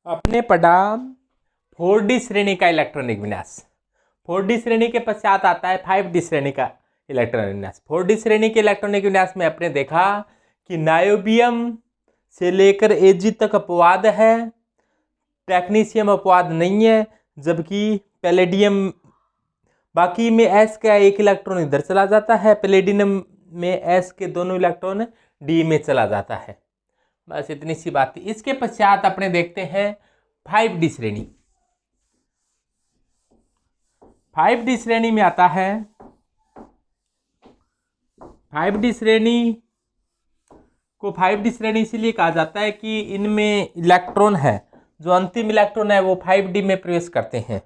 अपने पढ़ा 4D श्रेणी का इलेक्ट्रॉनिक विन्यास। 4D श्रेणी के पश्चात आता है 5D श्रेणी का इलेक्ट्रॉनिक विन्यास। 4D श्रेणी के इलेक्ट्रॉनिक विन्यास में अपने देखा कि नायोबियम से लेकर Ag तक अपवाद है, टेक्नीशियम अपवाद नहीं है, जबकि पैलेडियम बाकी में S का एक इलेक्ट्रॉन इधर चला जाता है, पैलेडियम में S के दोनों इलेक्ट्रॉन D में चला जाता है। बस इतनी सी बात थी। इसके पश्चात अपने देखते हैं 5D श्रेणी। 5D श्रेणी में आता है 5D श्रेणी को 5D श्रेणी इसीलिए कहा जाता है कि इनमें इलेक्ट्रॉन है, जो अंतिम इलेक्ट्रॉन है वो 5D में प्रवेश करते हैं।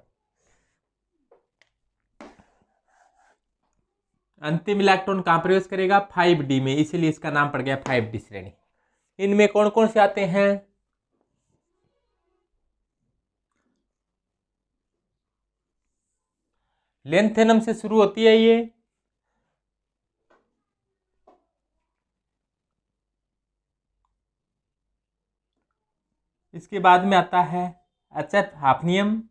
अंतिम इलेक्ट्रॉन कहाँ प्रवेश करेगा? 5D में, इसीलिए इसका नाम पड़ गया 5D श्रेणी। इनमें कौन कौन से आते हैं? लेंथेनम से शुरू होती है ये, इसके बाद में आता है HF हाफनियम,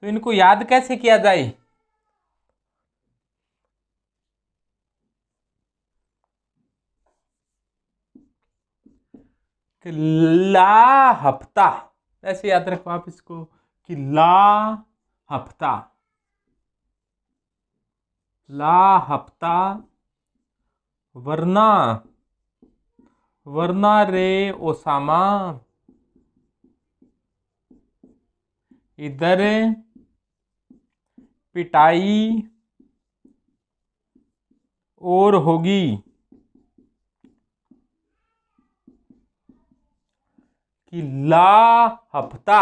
तो इनको याद कैसे किया जाए? ला हफ्ता, ऐसे याद रखो आप इसको कि ला हफ्ता, ला हफ्ता, वरना रे ओसामा, इधर पिटाई और होगी। कि ला हफ्ता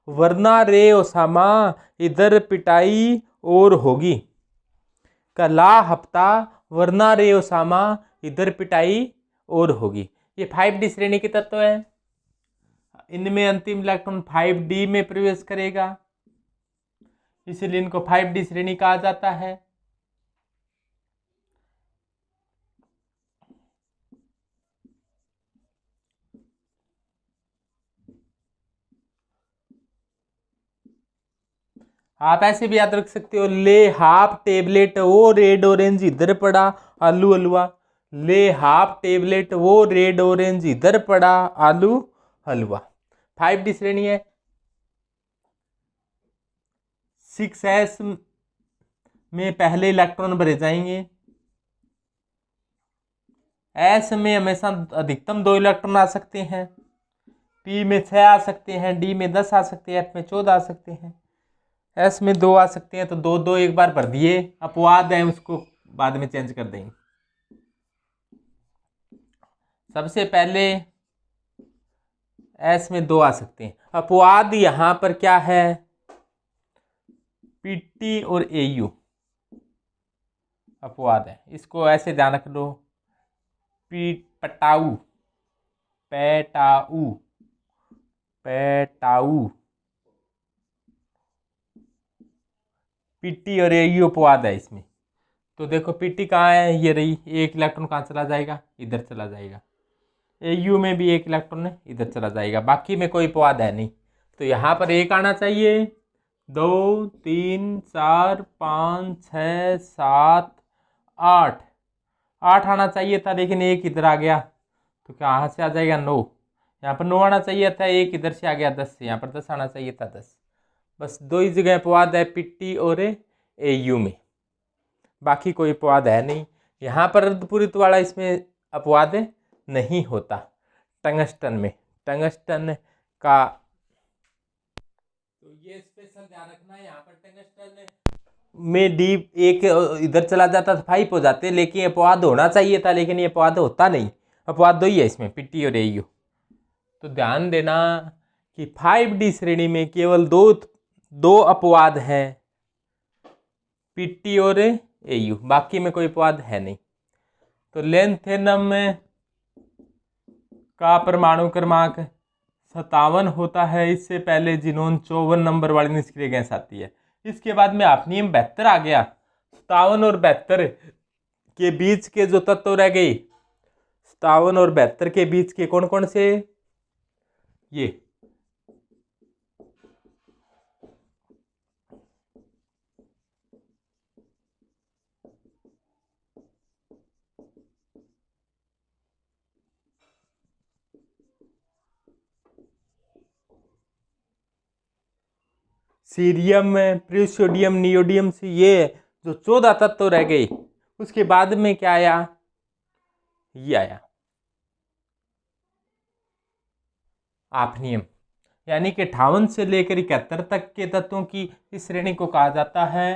वरना रे ओसामा, इधर पिटाई और होगी। का ला हफ्ता वरना रे ओसामा, इधर पिटाई और होगी। ये 5D श्रेणी के तत्व है। इनमें अंतिम इलेक्ट्रॉन 5D में प्रवेश करेगा, इसलिए इनको 5D श्रेणी कहा जाता है। आप ऐसे भी याद रख सकते हो, ले हाफ टेबलेट वो रेड ऑरेंज इधर पड़ा आलू हलवा, ले हाफ टेबलेट वो रेड ऑरेंज इधर पड़ा आलू हलवा। 5D श्रेणी है। 6s में पहले इलेक्ट्रॉन भरे जाएंगे। S में हमेशा अधिकतम 2 इलेक्ट्रॉन आ सकते हैं, P में 6 आ सकते हैं, D में 10 आ सकते हैं, F में 14 आ सकते हैं, S में 2 आ सकते हैं। तो 2 2 एक बार भर दिए, अपवाद है उसको बाद में चेंज कर देंगे। सबसे पहले S में 2 आ सकते हैं। अपवाद यहां पर क्या है? PT और AU अपवाद है, इसको ऐसे ध्यान रख लो। पेटाऊ PT और AU अपवाद है इसमें। तो देखो PT कहाँ है? ये रही, एक इलेक्ट्रॉन कहाँ चला जाएगा? इधर चला जाएगा। AU में भी एक इलेक्ट्रॉन है, इधर चला जाएगा। बाकी में कोई अपवाद है नहीं, तो यहाँ पर एक आना चाहिए। 2 3 4 5 6 7 8 आना चाहिए था, लेकिन एक इधर आ गया, तो कहाँ से आ जाएगा? 9। यहाँ पर 9 आना चाहिए था, एक इधर से आ गया 10 से, यहाँ पर 10 आना चाहिए था 10। बस 2 ही जगह अपवाद है, PT और AU में, बाकी कोई अपवाद है नहीं। यहाँ पर अर्धपूरित वाला इसमें अपवाद नहीं होता। टंगस्टन में, टंगस्टन का तो ये स्पेशल ध्यान रखना है। यहाँ पर टंगस्टन में D एक इधर चला जाता तो 5 हो जाते, लेकिन अपवाद होना चाहिए था, लेकिन ये अपवाद होता नहीं। अपवाद 2 ही है इसमें, PT और AU। तो ध्यान देना कि 5D श्रेणी में केवल दो अपवाद हैं, PT और AU, बाकी में कोई अपवाद है नहीं। तो लेंथेनम का परमाणु क्रमांक 57 होता है, इससे पहले जिनोन 54 नंबर वाली निष्क्रिय गैस आती है। इसके बाद में हाफनियम 72 आ गया। 57 और 72 के बीच के जो तत्व रह गए, 57 और 72 के बीच के कौन कौन से, ये सीरियम, प्रीसोडियम, नियोडियम से ये जो 14 तत्व रह गए, उसके बाद में क्या आया, ये आया हाफनियम। यानी कि 58 से लेकर 71 तक के तत्वों की इस श्रेणी को कहा जाता है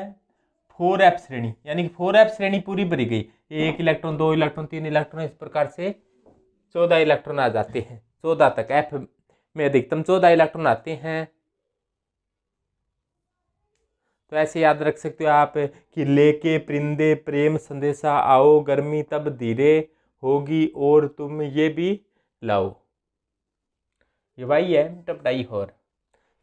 4f श्रेणी। यानी कि 4f श्रेणी पूरी भरी गई, 1 इलेक्ट्रॉन, 2 इलेक्ट्रॉन, 3 इलेक्ट्रॉन, इस प्रकार से 14 इलेक्ट्रॉन आ जाते हैं। 14 तक, एफ में अधिकतम 14 इलेक्ट्रॉन आते हैं। तो ऐसे याद रख सकते हो आप कि लेके परिंदे प्रेम संदेशा आओ, गर्मी तब धीरे होगी और तुम ये भी लाओ, ये वही है टपटाई होर।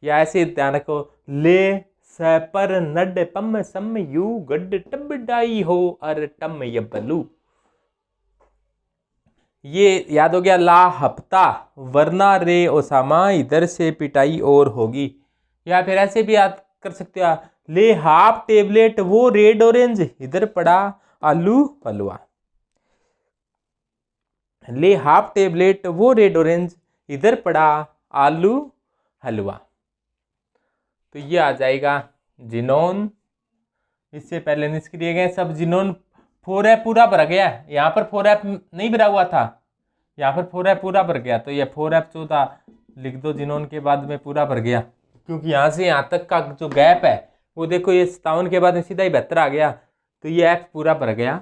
या ऐसे ध्यान रखो, ले सपर नड पम सम यू गड टबडाई हो अर टम यबलू, ये याद हो गया। ला हफ्ता वरना रे ओसामा इधर से पिटाई और होगी। या फिर ऐसे भी याद कर सकते हो, ले हाफ टेबलेट वो रेड ऑरेंज इधर पड़ा आलू हलवा, ले हाफ टेबलेट वो रेड ऑरेंज इधर पड़ा आलू हलवा। तो ये आ जाएगा जिनोन। इससे पहले निष्क्रिय गैस, अब जिनोन 4f पूरा भर गया। यहाँ पर 4f नहीं भरा हुआ था, यहाँ पर 4f पूरा भर गया, तो ये 4f 14 लिख दो जिनोन के बाद में पूरा भर गया। क्योंकि यहाँ से यहाँ तक का जो गैप है वो देखो, ये 57 के बाद में सीधा ही 72 आ गया, तो ये f पूरा भर गया।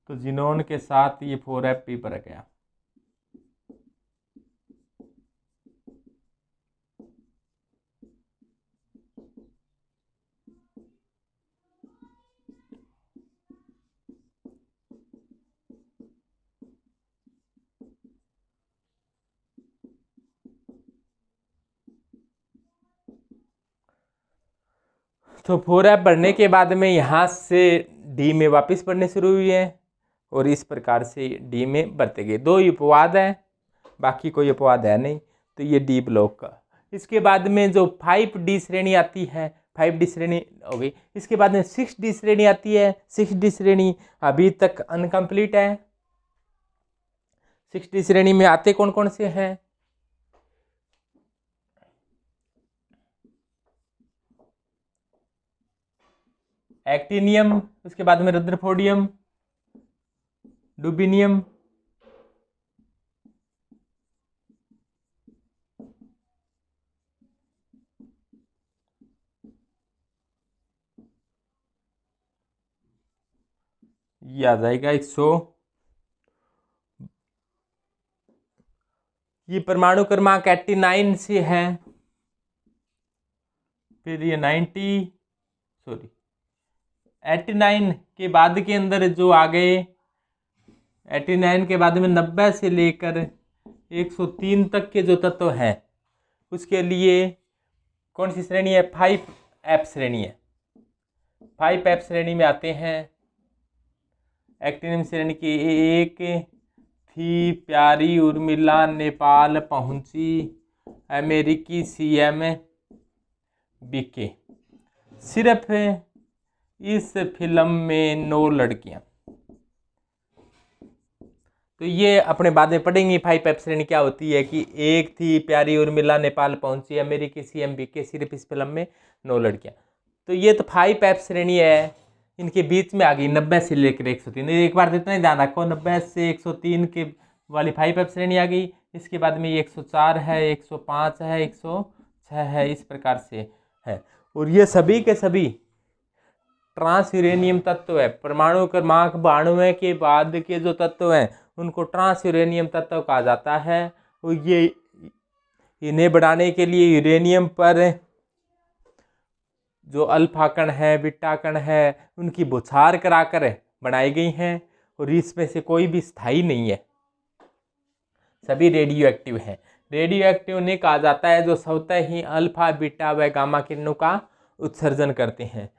तो जिनोन के साथ ये 4f भी भर गया। तो 4f बढ़ने के बाद में यहाँ से डी में वापस बढ़ने शुरू हुई है और इस प्रकार से डी में बढ़ते गए। 2 उपवाद हैं, बाकी कोई उपवाद है नहीं, तो ये डी ब्लॉक का। इसके बाद में जो 5D श्रेणी आती है, 5D श्रेणी हो गई। इसके बाद में 6D श्रेणी आती है। 6D श्रेणी अभी तक अनकम्प्लीट है। 6D श्रेणी में आते कौन कौन से हैं, एक्टिनियम, उसके बाद में रदरफोर्डियम, डुबिनियम, ये आ जाएगा 100। ये परमाणु क्रमांक 89 से है। फिर ये 89 के बाद के अंदर जो आ गए, 89 के बाद में 90 से लेकर 103 तक के जो तत्व हैं, उसके लिए कौन सी श्रेणी है, 5f श्रेणी है। 5f श्रेणी में आते हैं एक्टिनियम श्रेणी की। एक थी प्यारी उर्मिला नेपाल पहुंची, अमेरिकी सीएम बीके, सिर्फ इस फिल्म में 9 लड़कियां। तो ये अपने बाद में पढ़ेंगे 5f श्रेणी क्या होती है, कि एक थी प्यारी उर्मिला नेपाल पहुंची, अमेरिकी सीएम बीके, सिर्फ इस फिल्म में 9 लड़कियां। तो ये तो 5f श्रेणी है, इनके बीच में आ गई 90 से लेकर 103। एक बार इतना ही ध्यान रखो, 90 से 103 के वाली 5f श्रेणी आ गई। इसके बाद में 104 है, 105 है, 106 है, इस प्रकार से है। और ये सभी के सभी ट्रांस यूरेनियम तत्व है। परमाणु क्रमांक 92 के बाद के जो तत्व हैं उनको ट्रांस यूरेनियम तत्व कहा जाता है। और ये इन्हें बढ़ाने के लिए यूरेनियम पर जो अल्फा कण है, बीटा कण है, उनकी बौछार कराकर बनाई गई हैं, और इसमें से कोई भी स्थायी नहीं है। सभी रेडियो एक्टिव हैं। रेडियो एक्टिव उन्हें कहा जाता है जो स्वतः ही अल्फा बीटा व गामा किरणों का उत्सर्जन करते हैं।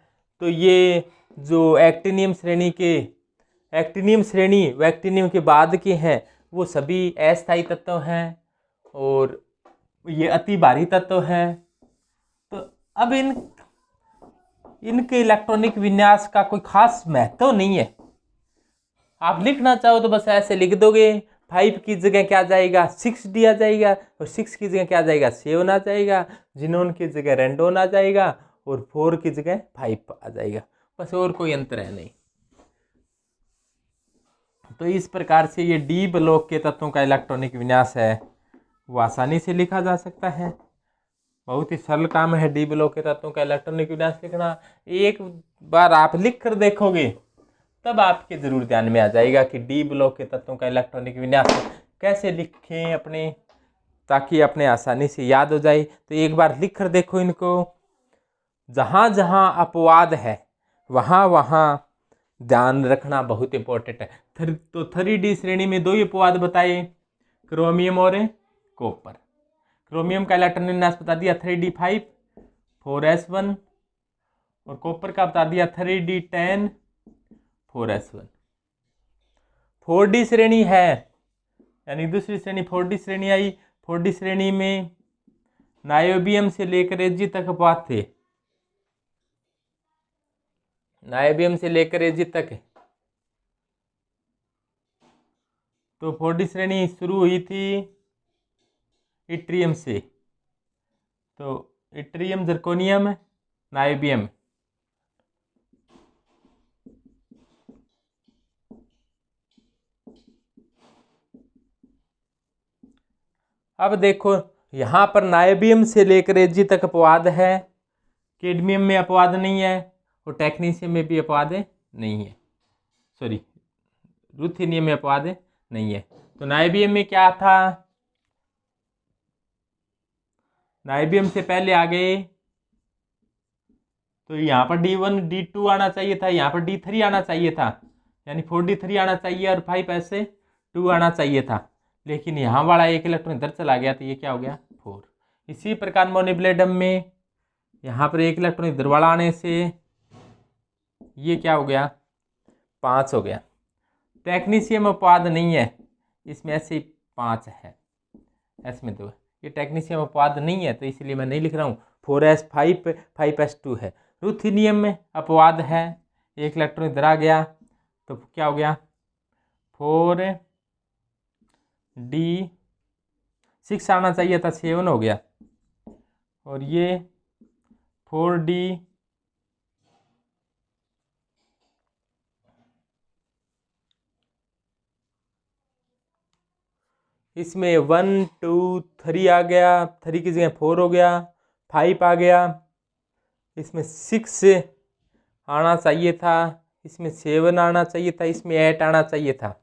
तो ये जो एक्टिनियम श्रेणी व एक्टिनियम के बाद के हैं वो सभी अस्थायी तत्व हैं और ये अति भारी तत्व हैं। तो अब इनके इलेक्ट्रॉनिक विन्यास का कोई खास महत्व नहीं है। आप लिखना चाहो तो बस ऐसे लिख दोगे, 5 की जगह क्या जाएगा 6d आ जाएगा और 6 की जगह क्या जाएगा 7 आ जाएगा, जिनोन की जगह रेंडोन आ जाएगा और 4 की जगह 5 आ जाएगा, बस और कोई अंतर है नहीं। तो इस प्रकार से ये डी ब्लॉक के तत्वों का इलेक्ट्रॉनिक विन्यास है वो आसानी से लिखा जा सकता है। बहुत ही सरल काम है डी ब्लॉक के तत्वों का इलेक्ट्रॉनिक विन्यास लिखना। एक बार आप लिख कर देखोगे तब आपके जरूर ध्यान में आ जाएगा कि डी ब्लॉक के तत्वों का इलेक्ट्रॉनिक विन्यास कैसे लिखें अपने, ताकि अपने आसानी से याद हो जाए। तो एक बार लिख कर देखो इनको। जहाँ जहाँ अपवाद है वहाँ वहाँ ध्यान रखना बहुत इंपॉर्टेंट है। तो 3D श्रेणी में 2 ही अपवाद बताए, क्रोमियम और कॉपर। क्रोमियम का इलेक्ट्रॉनिक विन्यास बता दिया 3d5 4s1 और कॉपर का बता दिया 3d10 4s1। 4D श्रेणी है, यानी दूसरी श्रेणी 4D श्रेणी आई। 4D श्रेणी में नायोबियम से लेकर एजी तक अपवाद थे, नायोबियम से लेकर एजी तक। तो 4D श्रेणी शुरू हुई थी इट्रियम से, तो इट्रियम, जर्कोनियम, नायोबियम। अब देखो यहाँ पर नायोबियम से लेकर एजी तक अपवाद है, कैडमियम में अपवाद नहीं है और टेक्नीशियम में भी अपवाद नहीं है, सॉरी रुथेनियम में अपवाद नहीं है। तो नायोबियम में क्या था, नायोबियम से पहले आ गए तो यहाँ पर D1 D2 आना चाहिए था, यहाँ पर D3 आना चाहिए था, यानी 4D3 आना चाहिए और 5s2 आना चाहिए था, लेकिन यहाँ वाला एक इलेक्ट्रॉन इधर चला गया तो ये क्या हो गया 4। इसी प्रकार मोनिब्लेडम में यहाँ पर एक इलेक्ट्रॉन इधर वाला आने से ये क्या हो गया 5 हो गया। टेक्नीशियम अपवाद नहीं है, इसमें ऐसे 5 है, इसमें 2। ये टेक्नीशियम अपवाद नहीं है तो इसलिए मैं नहीं लिख रहा हूँ। 4s5 5s2 है। रुथेनियम में अपवाद है, एक इलेक्ट्रॉन इधर आ गया तो क्या हो गया 4d6 आना चाहिए था, 7 हो गया। और ये 4d इसमें 1 2 3 आ गया, 3 की जगह 4 हो गया, 5 आ गया, इसमें 6 आना चाहिए था, इसमें 7 आना चाहिए था, इसमें 8 आना चाहिए था,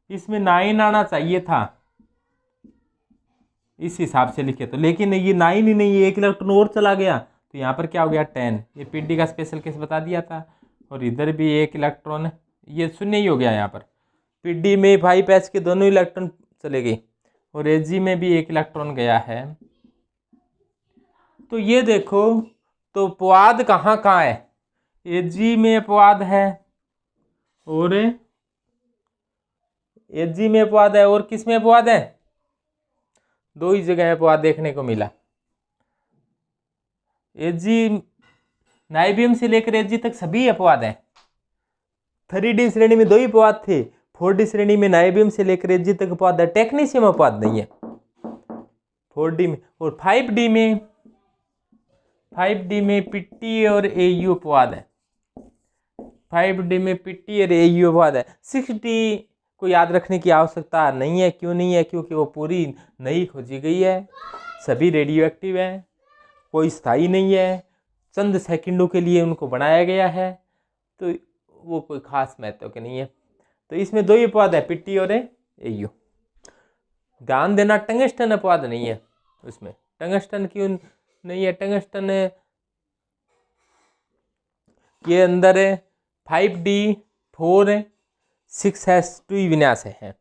इसमें 9 आना चाहिए था, इस हिसाब से लिखे तो। लेकिन ये 9 ही नहीं, एक इलेक्ट्रॉन और चला गया तो यहाँ पर क्या हो गया 10। ये पीडी का स्पेशल केस बता दिया था। और इधर भी एक इलेक्ट्रॉन, ये शून्य ही हो गया यहाँ पर। पीडी में 5s के दोनों इलेक्ट्रॉन चले गए और एजी में भी एक इलेक्ट्रॉन गया है। तो ये देखो तो अपवाद कहाँ कहाँ है, एजी में अपवाद है और एजी में अपवाद है और किस में अपवाद है, 2 ही जगह अपवाद देखने को मिला। एजी नायोबियम से लेकर एजी तक सभी अपवाद हैं। 3D श्रेणी में 2 ही अपवाद थे, 4D श्रेणी में नायोबियम से लेकर एजी तक अपवाद है, टेक्नीशियम अपवाद नहीं है 4D में। और 5D में पीटी और एयू अपवाद है, 5D में पीटी और एयू अपवाद है। 6D को याद रखने की आवश्यकता नहीं है। क्यों नहीं है, क्योंकि वो पूरी नई खोजी गई है, सभी रेडियो एक्टिव है, कोई स्थायी नहीं है, चंद सेकंडों के लिए उनको बनाया गया है, तो वो कोई खास महत्व के नहीं है। तो इसमें 2 ही अपवाद है, पीटी और एयू। ध्यान देना टंगस्टन अपवाद नहीं है उसमें। टंगस्टन क्यों नहीं है, टंगस्टन के अंदर 5D4 6 हैश 2 विन्यास है।